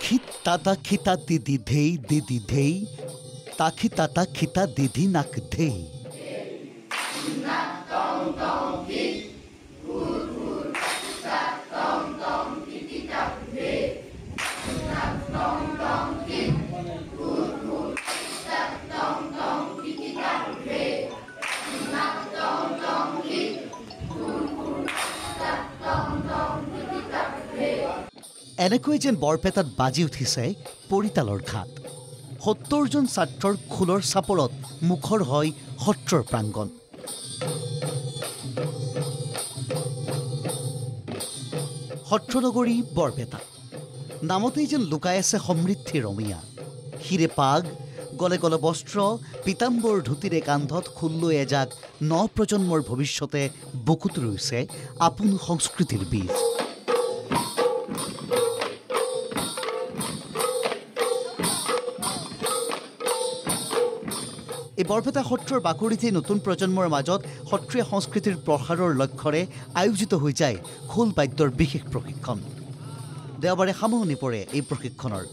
Khitata khita didi dhei takhitata khita didi nak dhei এনেকৈ যেন বৰপেটাত বাজি উঠিছে পৰিতালৰ ঘাট ৭০ জন ছাত্ৰৰ খোলৰ চাপৰত মুখৰ হয় সত্ৰৰ প্ৰাংগণ সত্ৰনগৰী বৰপেটা নামতেই যেন লুকাই আছে সমৃদ্ধিৰ ৰমীয়া হিৰে পাগ গলে গলে বস্ত্ৰ পিতাম্বৰ ধুতিৰে কান্ধত খোল লৈ এজাক নপ্ৰজন্মৰ ভৱিষ্যতে বুকুত ৰুইছে আপোন সংস্কৃতিৰ বীজ এই বৰপেটা সত্ৰৰ বাকৰিতে নতুন প্ৰজন্মৰ মাজত সত্ৰীয়া সংস্কৃতিৰ প্ৰসাৰৰ লক্ষ্যৰে আয়োজিত হৈ যায় খোল বাদ্যৰ বিশেষ প্ৰশিক্ষণ দেওবাৰে সামৰণি পৰে এই প্ৰশিক্ষণৰ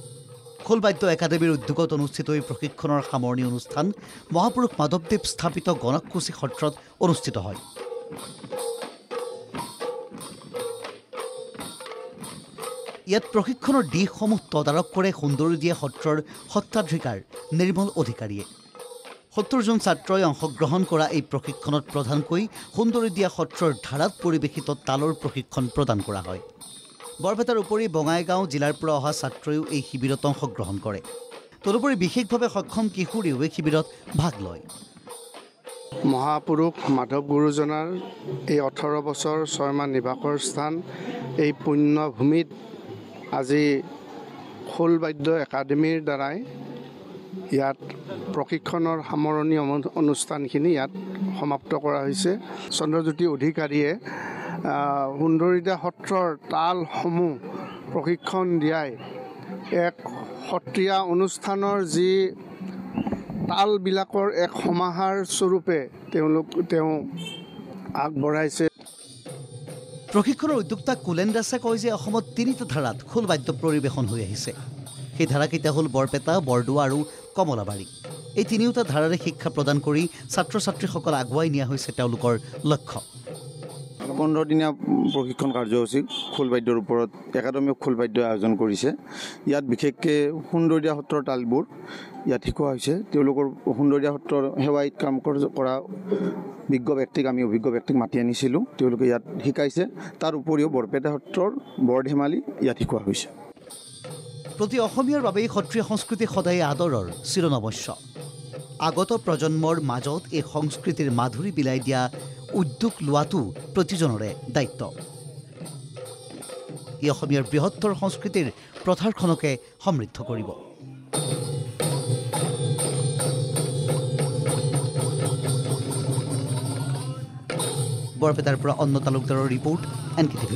খোল বাদ্য একাডেমীৰ উদ্যোগত অনুষ্ঠিত এই প্ৰশিক্ষণৰ সামৰণি অনুষ্ঠান মহাপুৰুষ মাধৱদেৱ স্থাপিত গণককুছি সত্ৰত অনুষ্ঠিত হয় ইয়াত প্ৰশিক্ষণৰ দিশসমূহ তদাৰক কৰে সুন্দৰীদিয়া সত্ৰৰ সত্ৰাধিকাৰ নিৰ্মল অধিকাৰীয়ে ৭০ জন ছাত্ৰই অংশগ্ৰহণ কৰা এই প্ৰশিক্ষণত প্ৰধানকৈ সুন্দৰীদিয়া সত্ৰৰ ধাৰাত পৰিৱেশিত তালৰ প্ৰশিক্ষণ প্ৰদান কৰা হয় বৰপেটাৰ উপৰি বঙাইগাঁও জিলাৰ পৰা অহা ছাত্ৰয়ো এই শিবিৰত অংশগ্ৰহণ কৰে তদুপৰি বিশেষভাৱে সক্ষম কিশোৰীও এই শিবিৰত ভাগ লয় মহাপুৰুষ মাধৱ গুৰুজনাৰ এই ১৮ বছৰ ৬ মাহ নিবাসৰ স্থান এই পুণ্যভূমিত আজি খোল বাদ্য একাডেমীৰ দ্বাৰাই ইয়াত প্ৰশিক্ষণৰ সামৰণি অনুষ্ঠানখিনি ইয়াত সমাপ্ত কৰা হৈছে চন্দ্ৰজ্যোতি অধিকাৰীয়ে সুন্দৰীদিয়া সত্ৰৰ তালসমূহ প্ৰশিক্ষণ দিয়াই এক সত্ৰীয়া অনুষ্ঠানৰ যি তালবিলাকৰ এক সমাহাৰ স্বৰূপে তেওঁ আগবঢ়াইছে প্ৰশিক্ষণৰ উদ্যোক্তা কুলেন দাসে কয় যে অসমত ৩টা ধাৰাত খোল বাদ্য পৰিৱেশন হৈ আহিছে সেই ধাৰাকেইটা হ'ল বৰপেটা বৰদোৱা আৰু কমলাবাৰী এই তিনিওটা ধাৰাৰে শিক্ষা প্ৰদান কৰি ছাত্ৰ ছাত্ৰীসকল আগুৱাই নিয়া হৈছে তেওঁলোকৰ লক্ষ্য 15 দিনীয়া প্ৰশিক্ষণ কাৰ্যসূচী খোল বাদ্যৰ ওপৰত একাডেমী খোল বাদ্য আয়োজন কৰিছে ইয়াত বিশেষকৈ সুন্দৰীদিয়া সত্ৰৰ তালবোৰ ইয়াত শিকোৱা হৈছে তেওঁলোকৰ সুন্দৰীদিয়া সত্ৰৰ সেৱায়িত কাম কৰা বিজ্ঞ ব্যক্তিক আমি অভিজ্ঞ ব্যক্তিক মাতি আনিছিলোঁ তেওঁলোকে ইয়াত শিকাইছে তাৰ উপৰিও বৰপেটা সত্ৰৰ বৰধেমালি ইয়াত শিকোৱা হৈছে প্ৰতি অসমীয়াৰ বাবে সত্ৰীয়া সংস্কৃতি সদায় আদৰৰ চিৰনমস্য আগত প্ৰজন্মৰ মাজত এই সংস্কৃতিৰ মাধুৰী বিলাই দিয়া উদ্যোগ লোৱাটো প্ৰতিজনৰে দায়িত্ব ই অসমীয়াৰ বৃহত্তৰ সংস্কৃতিৰ প্ৰথাৰখনকে সমৃদ্ধ কৰিব বৰপেটাৰ পৰা অন্ন তালুকদাৰৰ ৰিপৰ্ট NKTV+।